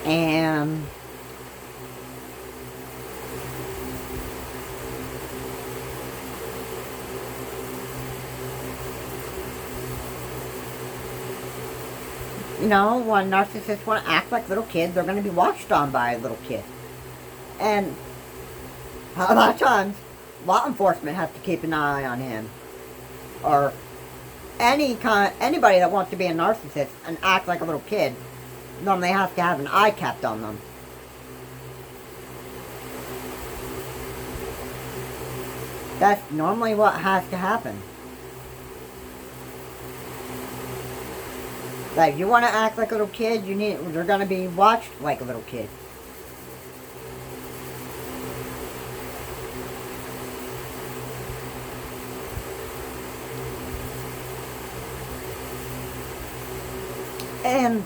And you know, when narcissists want to act like little kids, they're going to be watched on by little kids. And a lot of times, law enforcement has to keep an eye on him. Or anybody that wants to be a narcissist and act like a little kid, normally has to have an eye kept on them. That's normally what has to happen. Like, if you want to act like a little kid, you're going to be watched like a little kid. And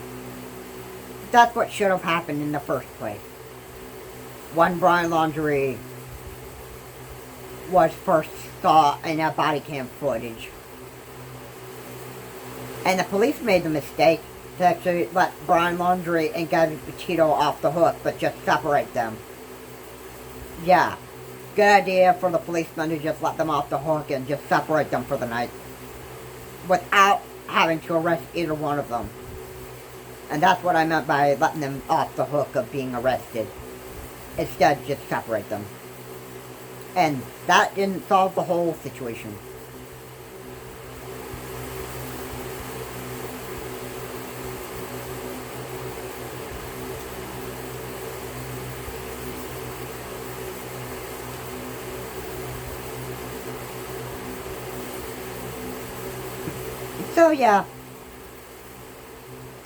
that's what should have happened in the first place. When Brian Laundrie was first saw in that body cam footage. And the police made the mistake to actually let Brian Laundrie and Gabby Petito off the hook, but just separate them. Yeah, good idea for the policemen to just let them off the hook and just separate them for the night, without having to arrest either one of them. And that's what I meant by letting them off the hook of being arrested. Instead, just separate them. And that didn't solve the whole situation. So yeah,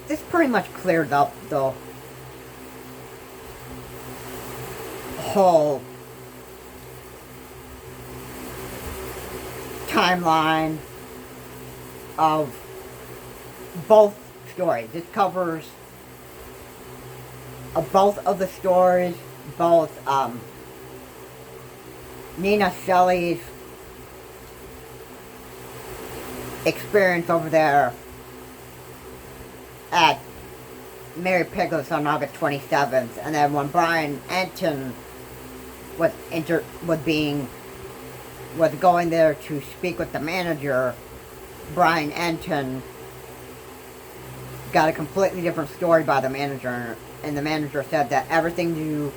this pretty much cleared up the whole timeline of both stories. This covers both of the stories, both Nina Celie's experience over there at Merry Piglets on August 27th, and then when Brian Anton was going there to speak with the manager, Brian Anton got a completely different story by the manager, and the manager said that everything you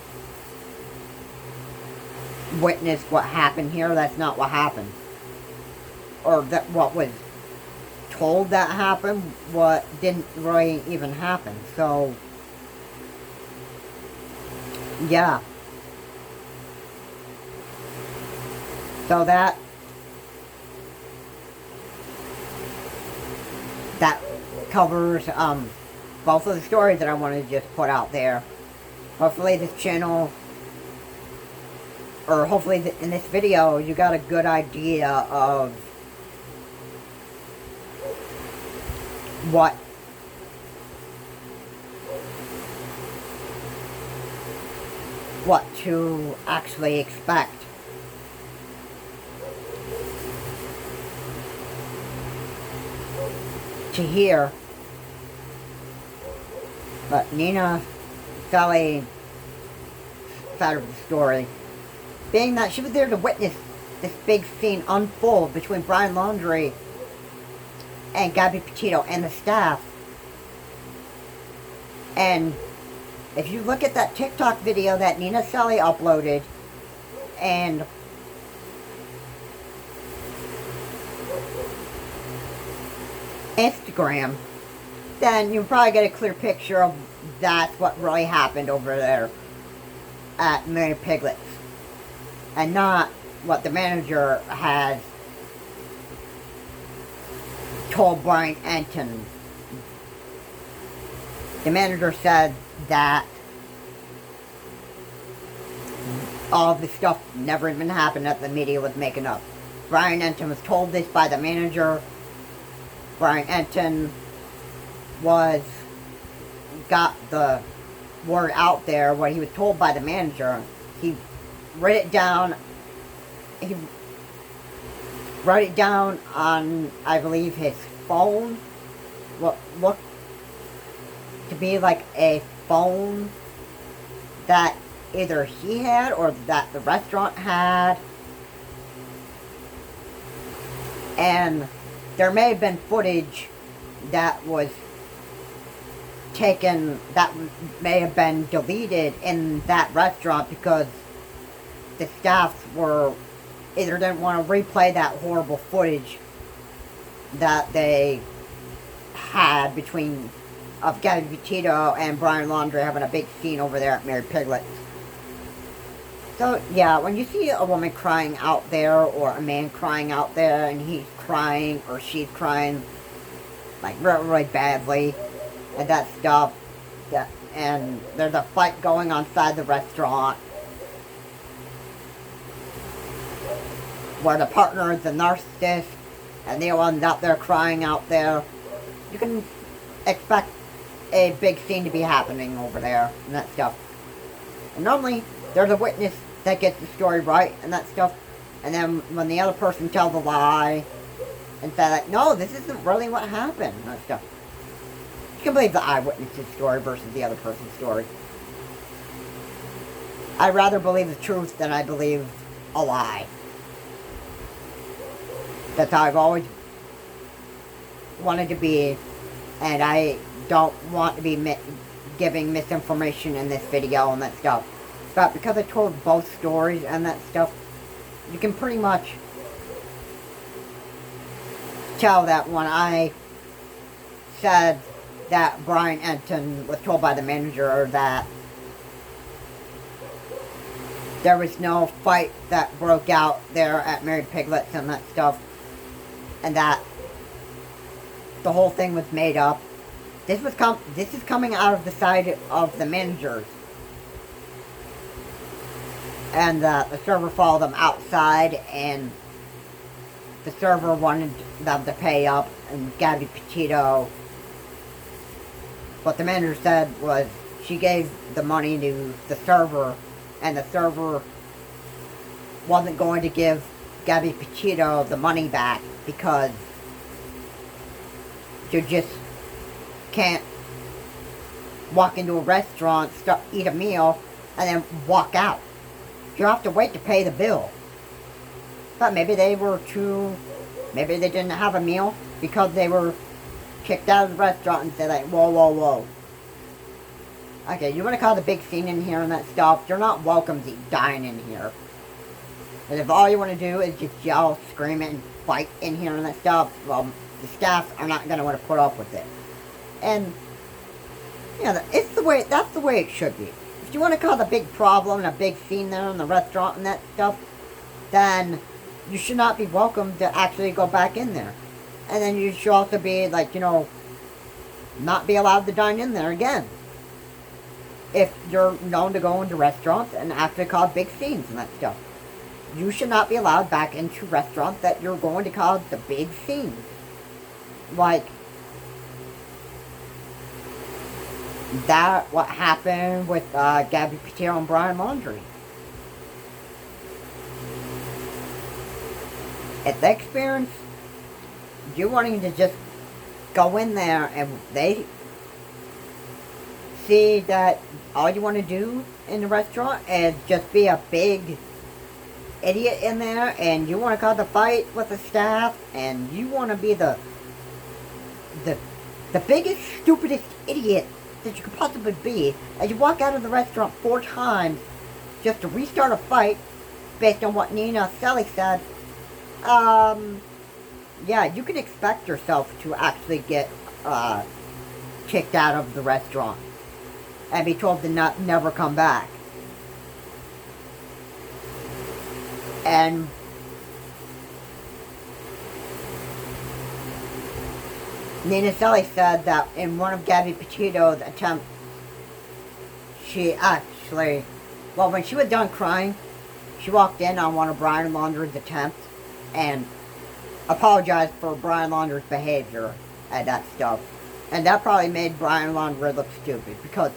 witnessed what happened here, that's not what happened. Or that what was told that happened, what didn't really even happen. So, yeah. So that covers both of the stories that I wanted to just put out there. Hopefully this channel, or hopefully in this video, you got a good idea of what to actually expect. To hear. But Nina Celie side of the story, being that she was there to witness this big scene unfold between Brian Laundrie and Gabby Petito and the staff. And if you look at that TikTok video that Nina Celie uploaded, and Instagram, then you'll probably get a clear picture of that's what really happened over there at Merry Piglets, and not what the manager has told Brian Anton. The manager said that all of this stuff never even happened, that the media was making up. Brian Anton was told this by the manager. Brian Anton got the word out there, what he was told by the manager. He wrote it down. He wrote it down on, I believe, his phone. What looked to be like a phone that either he had or that the restaurant had. And there may have been footage that was taken, that may have been deleted in that restaurant because the staff were either didn't want to replay that horrible footage that they had between of Gabby Petito and Brian Laundrie having a big scene over there at Merry Piglets. So yeah, when you see a woman crying out there or a man crying out there and he's crying or she's crying like really, really badly and that stuff, yeah, and there's a fight going on inside the restaurant where the partner is the narcissist and the one's out there crying out there, you can expect a big scene to be happening over there and that stuff. And normally there's a witness that gets the story right and that stuff, and then when the other person tells a lie and say like, no, this isn't really what happened and that stuff, you can believe the eyewitness's story versus the other person's story. I'd rather believe the truth than I believe a lie. That's how I've always wanted to be, and I don't want to be giving misinformation in this video and that stuff. But because I told both stories and that stuff, you can pretty much tell that when I said that Brian Enton was told by the manager that there was no fight that broke out there at Merry Piglets and that stuff, and that the whole thing was made up. This is coming out of the side of the managers, and the server followed them outside, and the server wanted them to pay up, and Gabby Petito, what the manager said was she gave the money to the server, and the server wasn't going to give Gabby Petito the money back because you just can't walk into a restaurant, eat a meal, and then walk out. You have to wait to pay the bill. But maybe they didn't have a meal because they were kicked out of the restaurant and said like, whoa, whoa, whoa. Okay, you want to cause a big scene in here and that stuff, you're not welcome to dine in here. And if all you want to do is just yell, scream, and fight in here and that stuff, well, the staff are not going to want to put up with it. And, you know, that's the way it should be. If you want to cause a big problem and a big scene there in the restaurant and that stuff, then you should not be welcome to actually go back in there. And then you should also be, like, you know, not be allowed to dine in there again. If you're known to go into restaurants and actually cause big scenes and that stuff, you should not be allowed back into restaurants that you're going to cause the big scenes. Like, that, what happened with Gabby Petito and Brian Laundrie. If they experience you wanting to just go in there and they see that all you want to do in the restaurant is just be a big idiot in there, and you want to cause a fight with the staff, and you want to be the biggest, stupidest idiot that you could possibly be, as you walk out of the restaurant 4 times just to restart a fight based on what Nina Celie said, yeah, you can expect yourself to actually get kicked out of the restaurant and be told to never come back. And Nina Celie said that in one of Gabby Petito's attempts, she actually, well, when she was done crying, she walked in on one of Brian Laundrie's attempts and apologized for Brian Laundrie's behavior and that stuff. And that probably made Brian Laundrie look stupid, because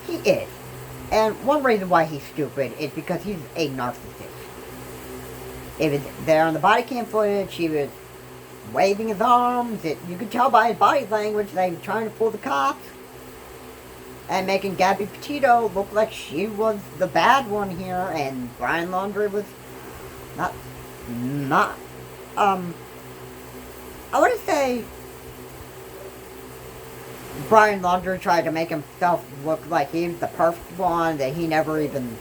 he is. And one reason why he's stupid is because he's a narcissist. It was there on the body cam footage, he was waving his arms. You could tell by his body language that he was trying to fool the cops. and making Gabby Petito look like she was the bad one here, and Brian Laundrie was not, I want to say Brian Laundrie tried to make himself look like he was the perfect one, that he never even,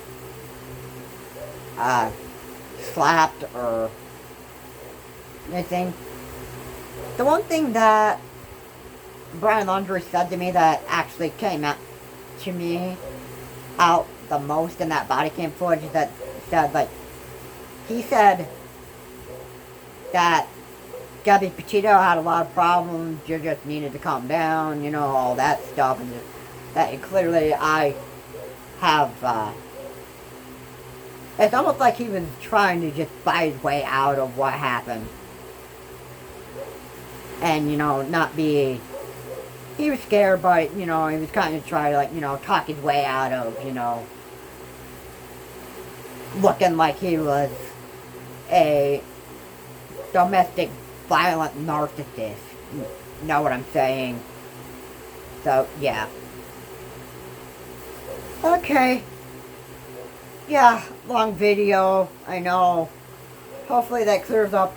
slapped or anything. The one thing that Brian Laundrie said to me that actually came out to me out the most in that body cam footage, that said, like, he said that Gabby Petito had a lot of problems, you just needed to calm down, you know, all that stuff, and just, that clearly I have, it's almost like he was trying to just buy his way out of what happened. And, you know, not be, he was scared, but, you know, he was kind of trying to, like, you know, talk his way out of, you know, looking like he was a domestic violent narcissist. You know what I'm saying? So, yeah. Okay. Yeah, long video, I know. Hopefully that clears up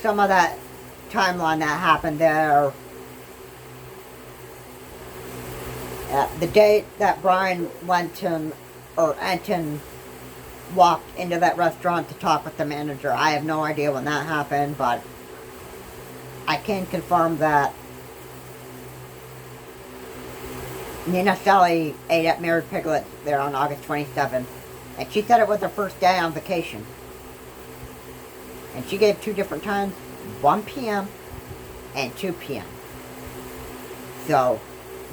some of that timeline that happened there. The date that Brian Enton walked into that restaurant to talk with the manager, I have no idea when that happened, but I can confirm that Nina Celie ate at Merry Piglets there on August 27th, and she said it was her first day on vacation. And she gave two different times, 1 p.m. and 2 p.m. So,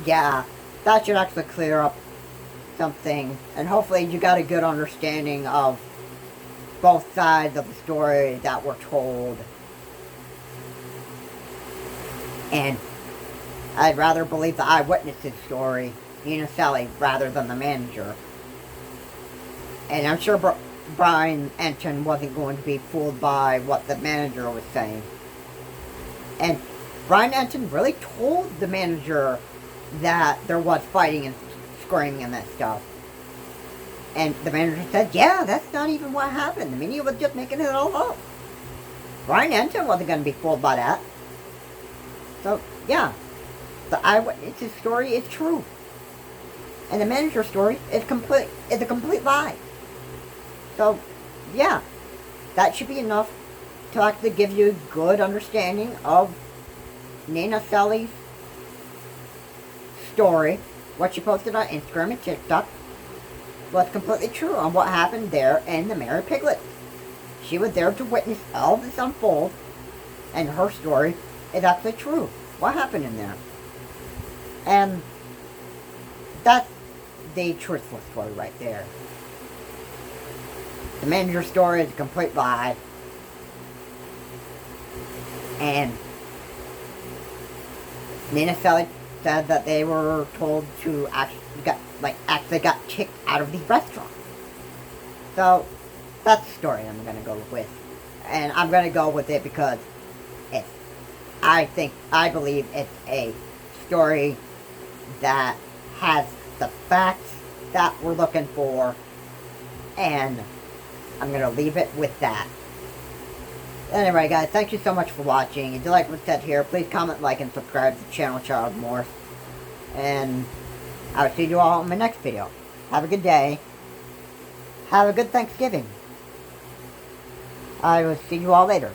yeah, that should actually clear up something, and hopefully you got a good understanding of both sides of the story that were told. And I'd rather believe the eyewitness's story, Nina Celie, rather than the manager. And I'm sure Brian Enton wasn't going to be fooled by what the manager was saying. And Brian Enton really told the manager that there was fighting and screaming and that stuff. And the manager said, yeah, that's not even what happened. The media was just making it all up. Brian Enton wasn't going to be fooled by that. So, yeah. The eyewitness's story is true. And the manager's story is a complete lie. So, yeah. That should be enough to actually give you a good understanding of Nina Celie's story. What she posted on Instagram and TikTok was completely true on what happened there in the Merry Piglets. She was there to witness all this unfold, and her story is actually true. What happened in there? And that's the truthful story right there. The manager's story is a complete lie. And Nina Celie said that they were told to actually got kicked out of the restaurant. So that's the story I'm going to go with. And I'm going to go with it because I believe it's a story that has the facts that we're looking for, and I'm going to leave it with that. Anyway, guys, thank you so much for watching. If you like what's said here, please comment, like, and subscribe to the channel, Child Morse. And I will see you all in my next video. Have a good day. Have a good Thanksgiving. I will see you all later.